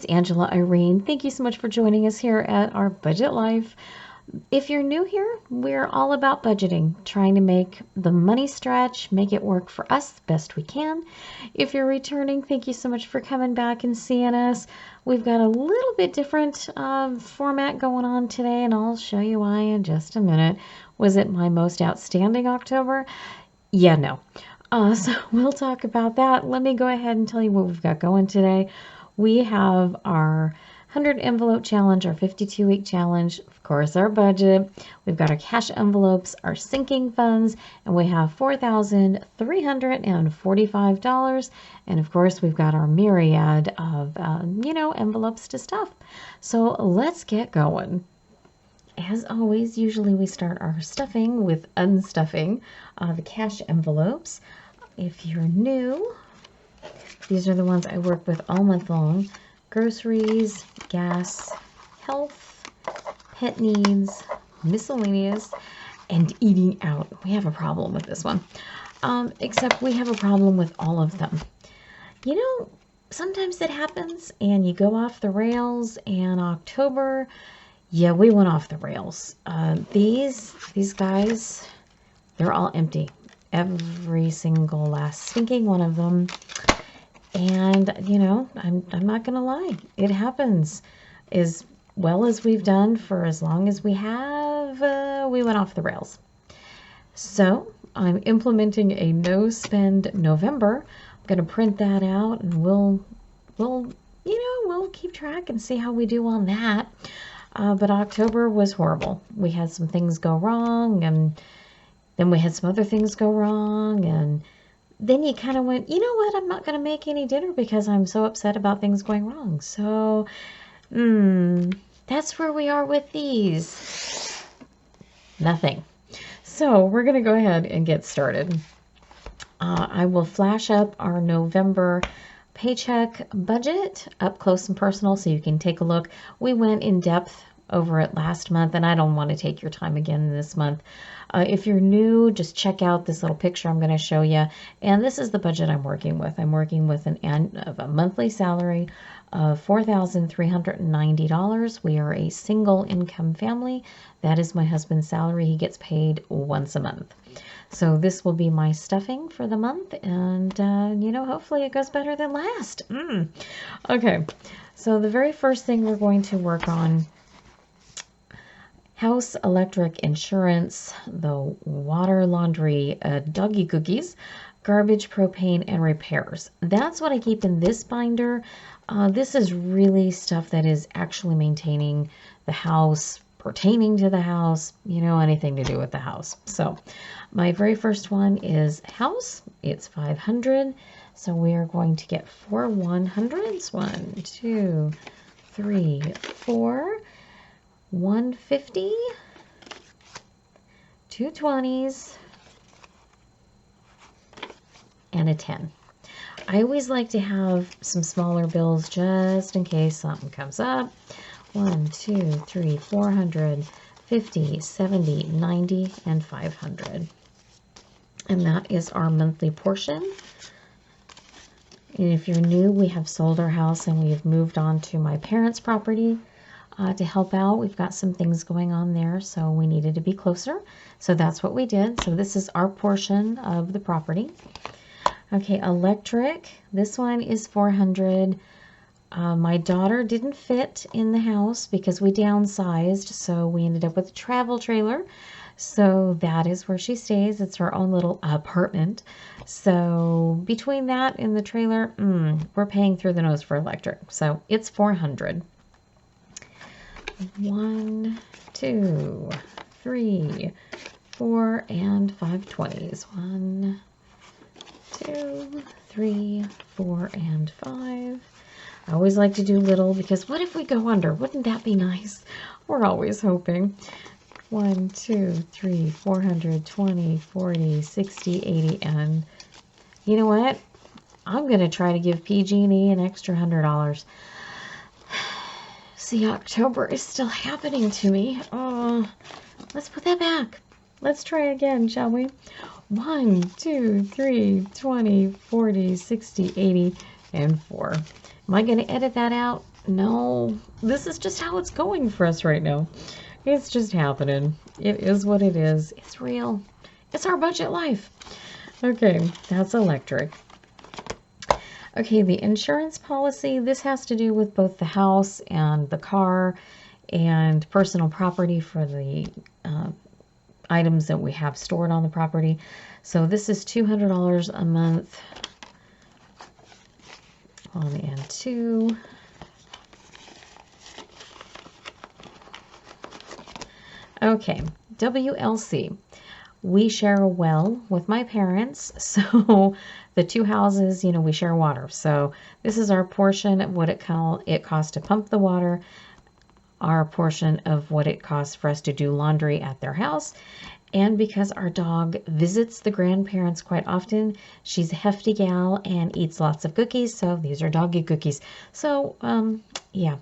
it's Angela Irene. Thank you so much for joining us here at our Budget Life. If you're new here, we're all about budgeting, trying to make the money stretch, make it work for us the best we can. If you're returning, thank you so much for coming back and seeing us. We've got a little bit different format going on today, and I'll show you why in just a minute. Was it my most outstanding October? Yeah, no. So we'll talk about that. Let me go ahead and tell you what we've got going today. We have our 100 envelope challenge, our 52-week challenge, of course, our budget. We've got our cash envelopes, our sinking funds, and we have $4,345. And of course, we've got our myriad of, envelopes to stuff. So let's get going. As always, usually we start our stuffing with unstuffing the cash envelopes. If you're new, these are the ones I work with all month long. Groceries, gas, health, pet needs, miscellaneous, and eating out. We have a problem with this one. Except we have a problem with all of them. You know, sometimes it happens and you go off the rails, and October, yeah, we went off the rails. These guys, they're all empty. Every single last stinking one of them. And, you know, I'm not going to lie. It happens. As well as we've done for as long as we have, we went off the rails. So I'm implementing a no-spend November. I'm going to print that out, and we'll keep track and see how we do on that. But October was horrible. We had some things go wrong, and then we had some other things go wrong, and then you kind of went, you know what, I'm not going to make any dinner because I'm so upset about things going wrong. So, that's where we are with these. Nothing. So we're going to go ahead and get started. I will flash up our November paycheck budget up close and personal so you can take a look. We went in depth over it last month, and I don't want to take your time again this month. If you're new, just check out this little picture I'm going to show you. And this is the budget I'm working with. I'm working with a monthly salary of $4,390. We are a single income family. That is my husband's salary. He gets paid once a month. So this will be my stuffing for the month, and hopefully it goes better than last. Okay, so the very first thing we're going to work on: house, electric, insurance, the water, laundry, doggy cookies, garbage, propane, and repairs. That's what I keep in this binder. This is really stuff that is actually maintaining the house, pertaining to the house, anything to do with the house. So my very first one is house. It's $500. So we are going to get 4 100s. 1, 2, 3, 4. 150, 2 20s, and a 10. I always like to have some smaller bills just in case something comes up. 1, 2, 3, 400, 50, 70, 90, and 500. And that is our monthly portion. And if you're new, we have sold our house and we have moved on to my parents' property. To help out. We've got some things going on there, so we needed to be closer. So that's what we did. So this is our portion of the property. Okay, electric. This one is $400. My daughter didn't fit in the house because we downsized, so we ended up with a travel trailer. So that is where she stays. It's her own little apartment. So between that and the trailer, we're paying through the nose for electric. So it's $400. 1, 2, 3, 4, and 5 20s. 1, 2, 3, 4, and 5. I always like to do little because what if we go under? Wouldn't that be nice? We're always hoping. 1, 2, 3, 420, 40, 60, 80, and you know what? I'm going to try to give PG&E an extra $100. See, October is still happening to me. Oh, let's put that back. Let's try again, shall we? 1, 2, 3, 20, 40, 60, 80, and 4. Am I going to edit that out? No, this is just how it's going for us right now. It's just happening. It is what it is. It's real. It's our budget life. Okay, that's electric. Okay, the insurance policy, this has to do with both the house and the car and personal property for the items that we have stored on the property. So this is $200 a month. 1 and 2. Okay, WLC. We share a well with my parents, so the two houses, you know, we share water. So this is our portion of what it costs to pump the water, our portion of what it costs for us to do laundry at their house. And because our dog visits the grandparents quite often, she's a hefty gal and eats lots of cookies, so these are doggy cookies. So, yeah.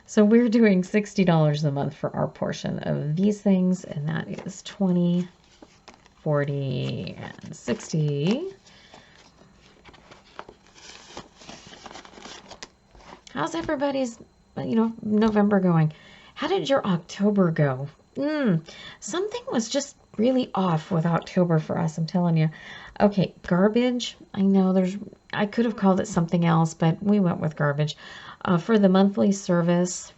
So we're doing $60 a month for our portion of these things, and that is 20, 40, and 60. How's everybody's, November going? How did your October go? Something was just really off with October for us, I'm telling you. Okay, garbage. I know I could have called it something else, but we went with garbage. For the monthly service,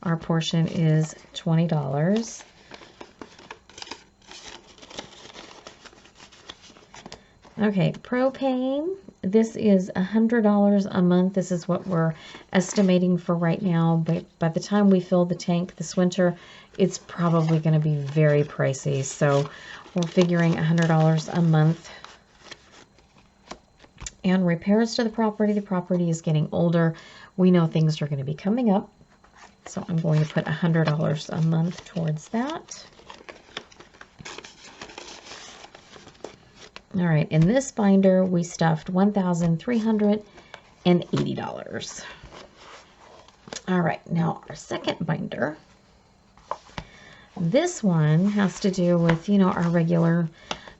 our portion is $20. Okay, propane. This is $100 a month. This is what we're estimating for right now, but by the time we fill the tank this winter, it's probably going to be very pricey. So we're figuring $100 a month. And repairs to the property is getting older. We know things are going to be coming up. So I'm going to put $100 a month towards that. All right, in this binder, we stuffed $1,380. All right, now our second binder. This one has to do with, our regular,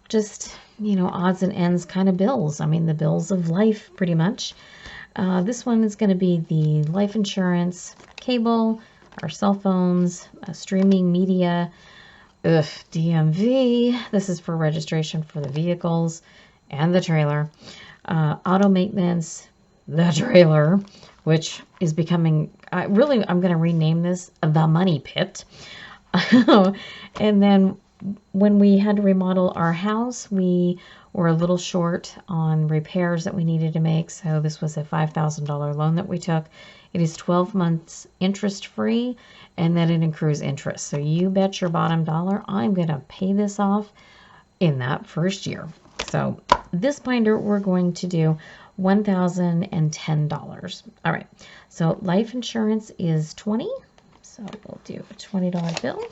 just, odds and ends kind of bills. I mean, the bills of life, pretty much. This one is going to be the life insurance, cable, our cell phones, streaming media, DMV. This is for registration for the vehicles and the trailer. Auto maintenance, the trailer, which is becoming, I'm going to rename this the money pit. And then when we had to remodel our house, we were a little short on repairs that we needed to make. So this was a $5,000 loan that we took. It is 12 months interest free, and then it accrues interest. So you bet your bottom dollar I'm going to pay this off in that first year. So this binder, we're going to do $1,010. All right. So life insurance is $20. So we'll do a $20 bill.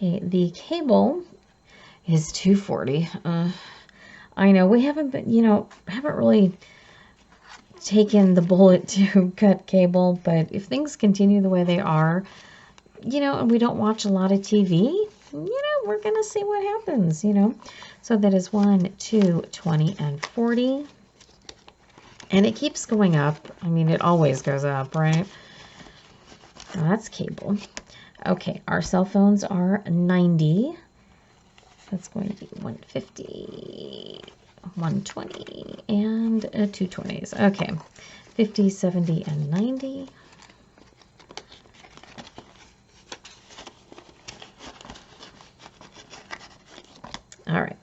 Okay, the cable is $240. I know we haven't been, haven't really taken the bullet to cut cable, but if things continue the way they are, and we don't watch a lot of TV, we're going to see what happens, So that is 1, 2, 20, and 40. And it keeps going up. I mean, it always goes up, right? So that's cable. Okay, our cell phones are 90. That's going to be 150, 120, and 220s. Okay, 50, 70, and 90. All right,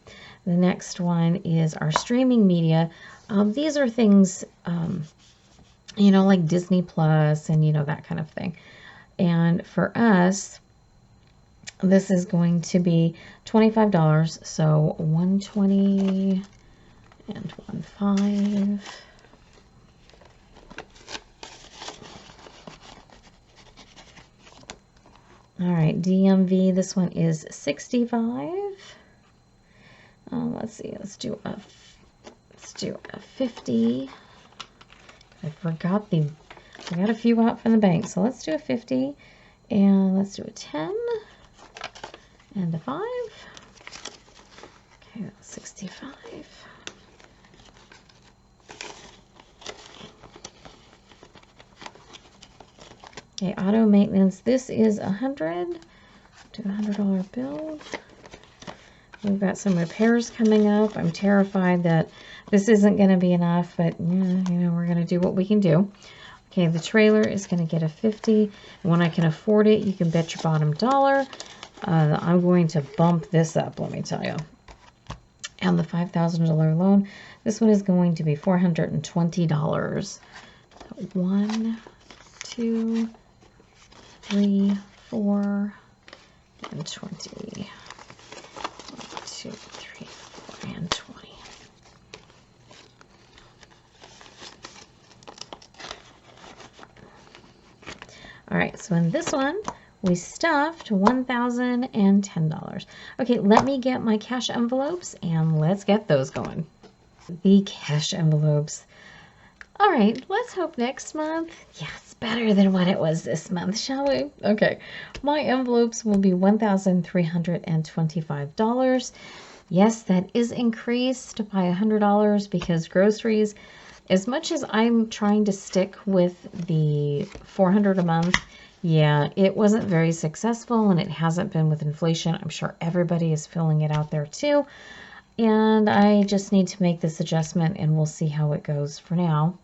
the next one is our streaming media. These are things, like Disney Plus and, that kind of thing. And for us, this is going to be $25. So 120 and 15. All right, DMV, this one is 65. Let's see, let's do a 50. I forgot a few out from the bank, so let's do a 50, and let's do a 10 and a 5. Okay, that's 65. Okay, auto maintenance. This is $100 to $100 bill. We've got some repairs coming up. I'm terrified that this isn't going to be enough, but you know, we're going to do what we can do. Okay, the trailer is going to get a 50. When I can afford it, you can bet your bottom dollar. I'm going to bump this up, let me tell you. And the $5,000 loan, this one is going to be $420. 1, 2, 3, 4, and 20. 1, 2, 3, 4, and 20. All right, so in this one, we stuffed $1,010. Okay, let me get my cash envelopes and let's get those going. The cash envelopes. All right, let's hope next month, yes, better than what it was this month, shall we? Okay, my envelopes will be $1,325. Yes, that is increased by $100 because groceries, as much as I'm trying to stick with the $400 a month, yeah, it wasn't very successful and it hasn't been with inflation. I'm sure everybody is feeling it out there too. And I just need to make this adjustment and we'll see how it goes for now.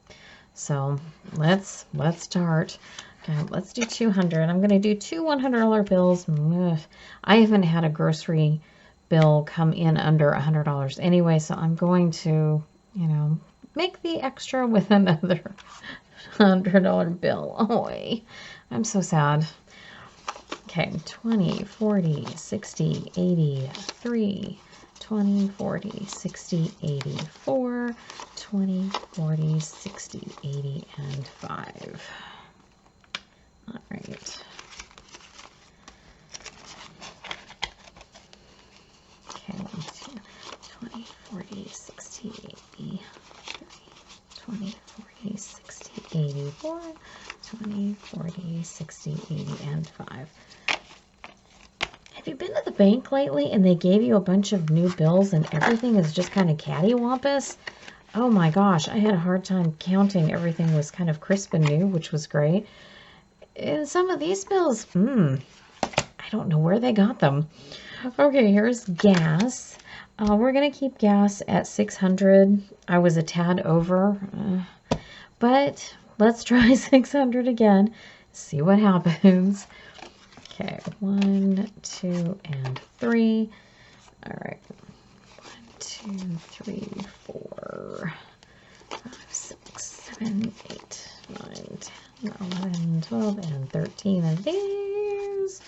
So let's start. Okay, let's do 200. I'm going to do two $100 bills. I haven't had a grocery bill come in under $100 anyway, so I'm going to, you know, make the extra with another $100 bill. Oh, I'm so sad. Okay, 20, 40, 60, 80, 3, 20, 40, 60, 80, 4, 20, 40, 60, 80, and 5. All right. Okay, 1, 2, 20, 40, 60, 80, 20, 40, 60, 84, 20, 40, 60, 80, and 5. Have you been to the bank lately and they gave you a bunch of new bills and everything is just kind of cattywampus? Oh my gosh, I had a hard time counting. Everything was kind of crisp and new, which was great. And some of these bills, I don't know where they got them. Okay, here's gas. We're going to keep gas at $600. I was a tad over, but let's try 600 again. See what happens. Okay, 1, 2, and 3. All right. 1, 2, 3, 4, 5, 6, 7, 8, 9, 10, 11, 12, and 13 of these.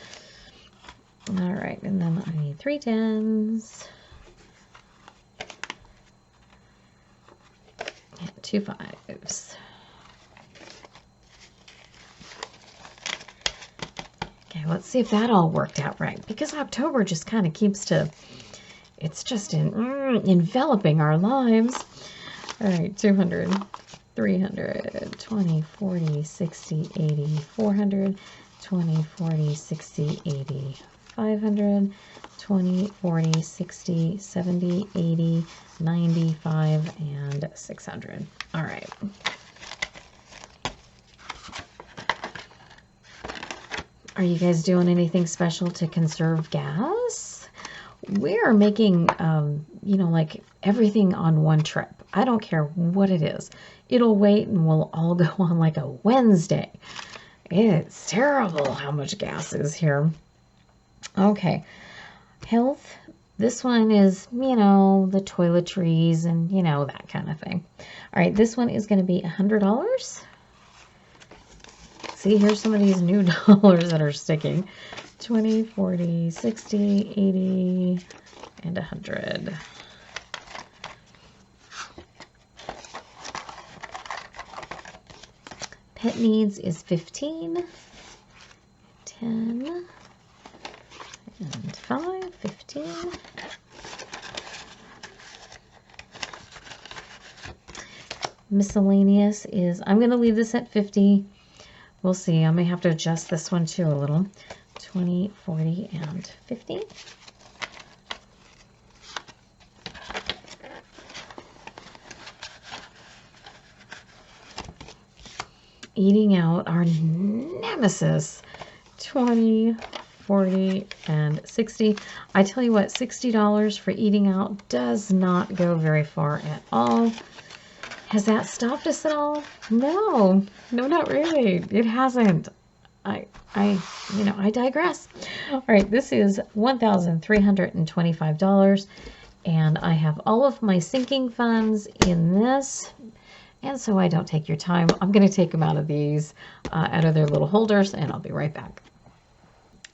All right, and then I need 3 10s. And 2 5s. Okay, let's see if that all worked out right. Because October just kind of keeps to, it's just enveloping our lives. All right, 200, 300, 20, 40, 60, 80, 400, 20, 40, 60, 80, 500, 20, 40, 60, 70, 80, 95, and 600. All right. Are you guys doing anything special to conserve gas? We are making, you know, like everything on one trip. I don't care what it is. It'll wait and we'll all go on like a Wednesday. It's terrible how much gas is here. Okay. Health. This one is, you know, the toiletries and, you know, that kind of thing. All right. This one is going to be $100. See, here's some of these new dollars that are sticking. 20, 40, 60, 80, and 100. Pet needs is 15, 10, and 5, 15. Miscellaneous is, I'm going to leave this at 50. We'll see. I may have to adjust this one too a little. 20, 40, and 50. eating out, our nemesis, 20, 40, and 60. I tell you what, $60 for eating out does not go very far at all. Has that stopped us at all? No, no, not really. It hasn't. I digress. All right, this is $1,325, and I have all of my sinking funds in this. And so I don't take your time. I'm going to take them out of these, out of their little holders, and I'll be right back.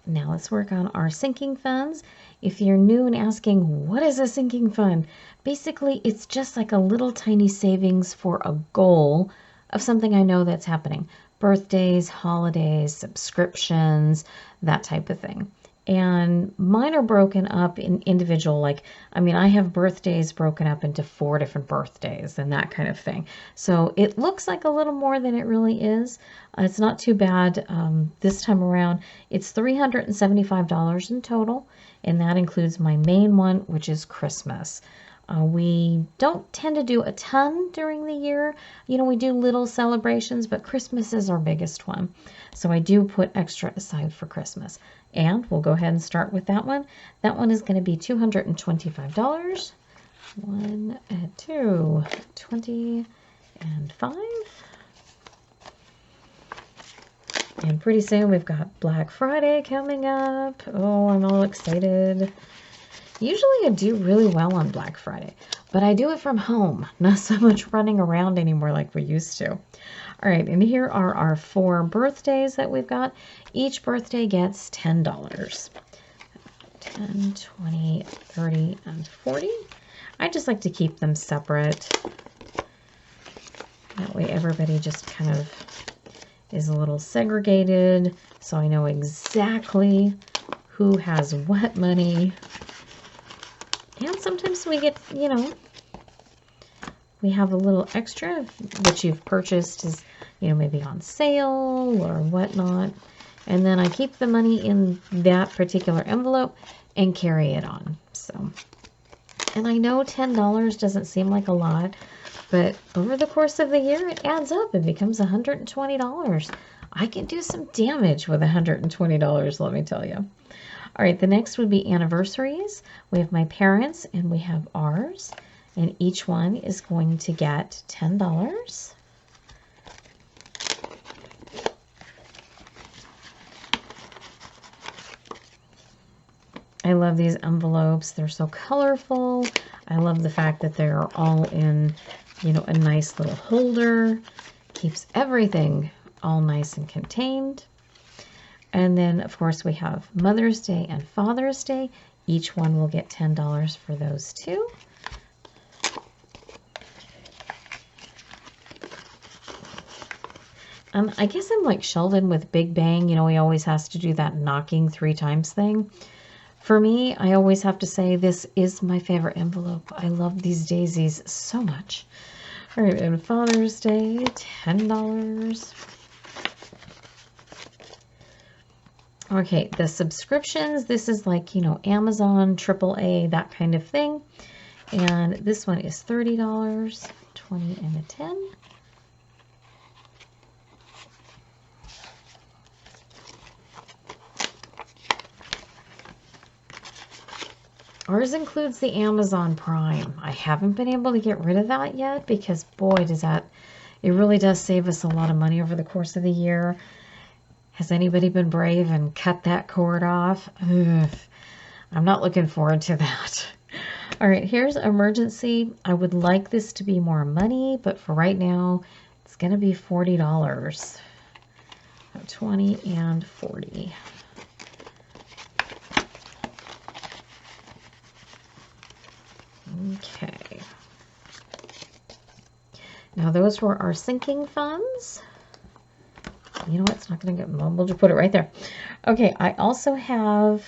Now let's work on our sinking funds. If you're new and asking, what is a sinking fund? Basically, it's just like a little tiny savings for a goal of something I know that's happening. Birthdays, holidays, subscriptions, that type of thing. And mine are broken up in individual, I have birthdays broken up into 4 different birthdays and that kind of thing. So it looks like a little more than it really is. It's not too bad this time around. It's $375 in total, and that includes my main one, which is Christmas. We don't tend to do a ton during the year. We do little celebrations, but Christmas is our biggest one. So I do put extra aside for Christmas. And we'll go ahead and start with that one. That one is going to be $225. 1, 2, 20, and 5. And pretty soon we've got Black Friday coming up. Oh, I'm all excited. Usually I do really well on Black Friday, but I do it from home, not so much running around anymore like we used to. All right, and here are our 4 birthdays that we've got. Each birthday gets $10. 10, 20, 30, and 40. I just like to keep them separate. That way everybody just kind of is a little segregated, so I know exactly who has what money. And sometimes we get, we have a little extra, which you've purchased is, maybe on sale or whatnot. And then I keep the money in that particular envelope and carry it on. So, and I know $10 doesn't seem like a lot, but over the course of the year, it adds up. It becomes $120. I can do some damage with $120, let me tell you. All right, the next would be anniversaries. We have my parents and we have ours, and each one is going to get $10. I love these envelopes. They're so colorful. I love the fact that they're all in, a nice little holder. Keeps everything all nice and contained. And then, of course, we have Mother's Day and Father's Day. Each one will get $10 for those two. I guess I'm like Sheldon with Big Bang. He always has to do that knocking 3 times thing. For me, I always have to say this is my favorite envelope. I love these daisies so much. All right, and Father's Day, $10. Okay, the subscriptions, this is like, Amazon, AAA, that kind of thing. And this one is $30, 20 and a 10. Ours includes the Amazon Prime. I haven't been able to get rid of that yet because, boy, it really does save us a lot of money over the course of the year. Has anybody been brave and cut that cord off? Ugh, I'm not looking forward to that. All right, here's emergency. I would like this to be more money, but for right now, it's going to be $40. 20 and 40. Okay. Now those were our sinking funds. You know what? It's not going to get, we'll just put it right there. Okay, I also have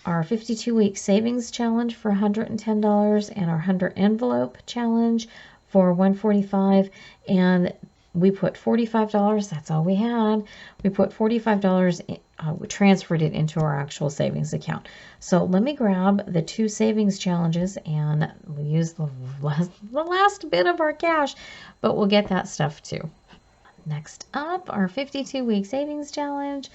our 52-week savings challenge for $110 and our 100 envelope challenge for $145. And we put $45. That's all we had. We put $45. We transferred it into our actual savings account. So let me grab the 2 savings challenges, and we'll use the last bit of our cash, but we'll get that stuff too. Next up, our 52-week savings challenge.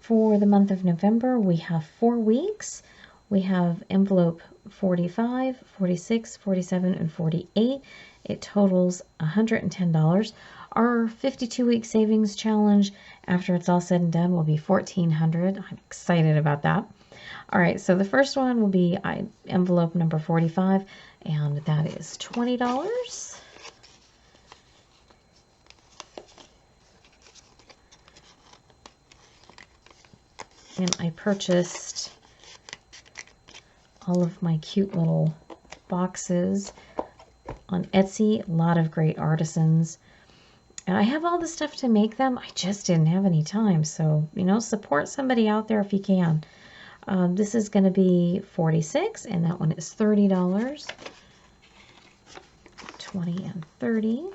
For the month of November, we have 4 weeks. We have envelope 45, 46, 47, and 48. It totals $110. Our 52-week savings challenge, after it's all said and done, will be $1,400. I'm excited about that. All right, so the first one will be envelope number 45, and that is $20. And I purchased all of my cute little boxes on Etsy. A lot of great artisans. And I have all the stuff to make them. I just didn't have any time. So, you know, support somebody out there if you can. This is going to be 46, and that one is $30. 20 and 30.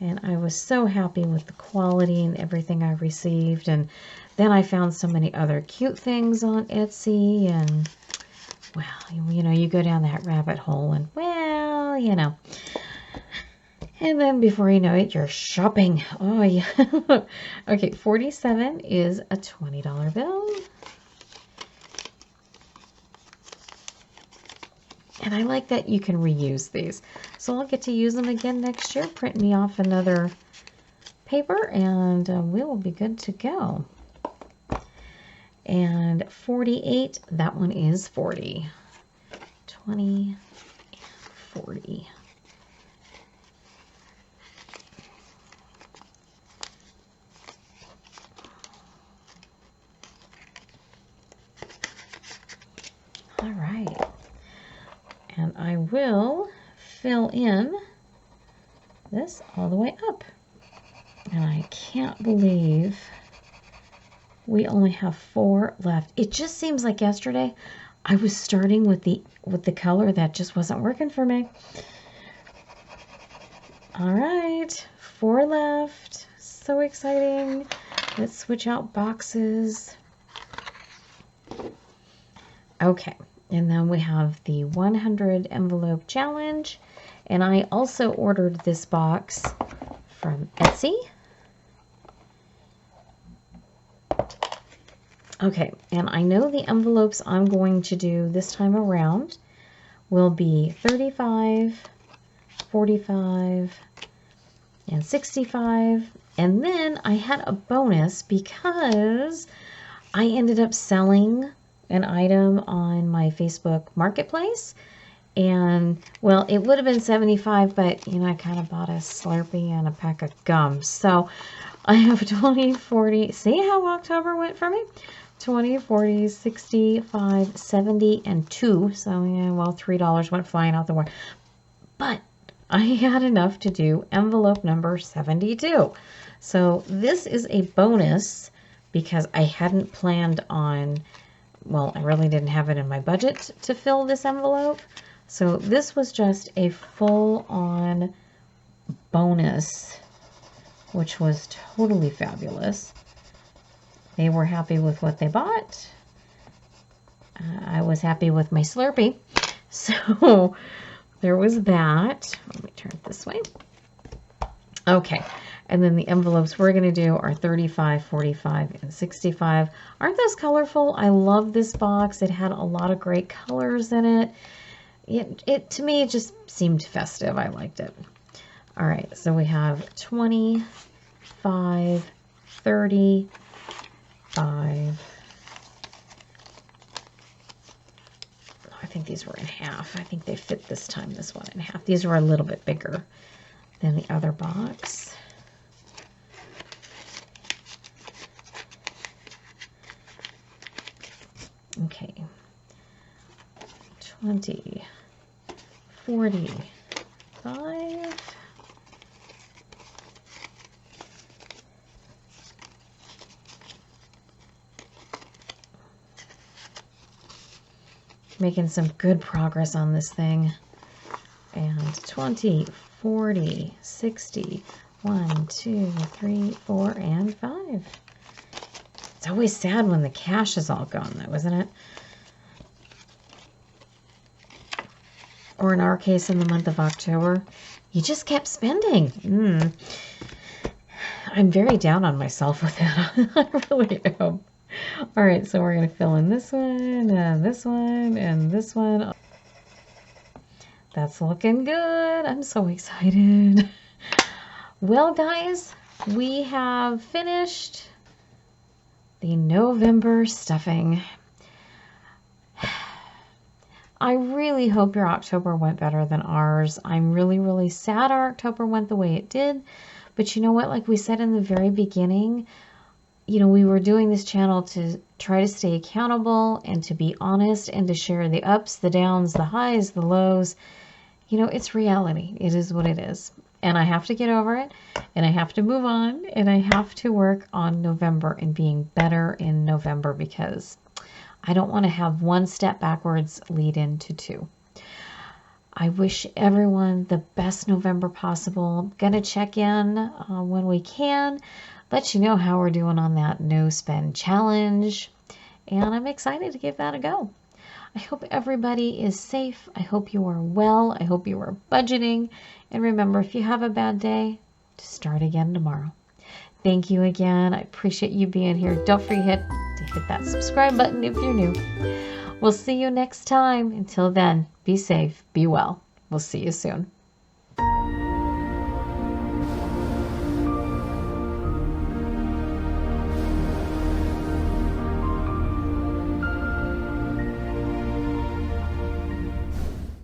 And I was so happy with the quality and everything I received. And then I found so many other cute things on Etsy. And, well, you know, you go down that rabbit hole and, well, you know. And then before you know it, you're shopping. Oh, yeah. Okay, 47 is a $20 bill. And I like that you can reuse these. So I'll get to use them again next year. Print me off another paper, and we will be good to go. And 48, that one is 40. 20 and 40. All right. And I will fill in this all the way up. And I can't believe we only have 4 left. It just seems like yesterday I was starting with the color that just wasn't working for me. All right, 4 left. So exciting. Let's switch out boxes. Okay. And then we have the 100 envelope challenge. And I also ordered this box from Etsy. Okay, and I know the envelopes I'm going to do this time around will be 35, 45, and 65. And then I had a bonus because I ended up selling an item on my Facebook Marketplace. And, well, it would have been 75, but, you know, I kind of bought a Slurpee and a pack of gum. So I have 20, 40. See how October went for me? 20, 40, 65, 70, and 2. So, yeah, well, $3 went flying out the window. But I had enough to do envelope number 72. So this is a bonus because I hadn't planned on, well, I really didn't have it in my budget to fill this envelope. So this was just a full-on bonus, which was totally fabulous. They were happy with what they bought. I was happy with my Slurpee. So there was that. Let me turn it this way. Okay. And then the envelopes we're going to do are 35, 45, and 65. Aren't those colorful? I love this box. It had a lot of great colors in it. It to me, it just seemed festive. I liked it. All right, so we have 25, 35. I think these were in half. I think they fit this time, this one in half. These were a little bit bigger than the other box. Okay, 20, 45, making some good progress on this thing. and 20, 40, 60, 1, 2, 3, 4, and 5. It's always sad when the cash is all gone, though, isn't it? Or in our case, in the month of October, you just kept spending. I'm very down on myself with that. I really am. All right, so we're going to fill in this one, and this one, and this one. That's looking good. I'm so excited. Well, guys, we have finished the November stuffing. I really hope your October went better than ours. I'm really, really sad our October went the way it did. But you know what? Like we said in the very beginning, you know, we were doing this channel to try to stay accountable and to be honest and to share the ups, the downs, the highs, the lows. You know, it's reality. It is what it is. And I have to get over it, and I have to move on, and I have to work on November and being better in November, because I don't want to have one step backwards lead into two. I wish everyone the best November possible. Gonna check in when we can, let you know how we're doing on that no spend challenge, and I'm excited to give that a go. I hope everybody is safe. I hope you are well. I hope you are budgeting. And remember, if you have a bad day, just start again tomorrow. Thank you again. I appreciate you being here. Don't forget to hit that subscribe button if you're new. We'll see you next time. Until then, be safe, be well. We'll see you soon.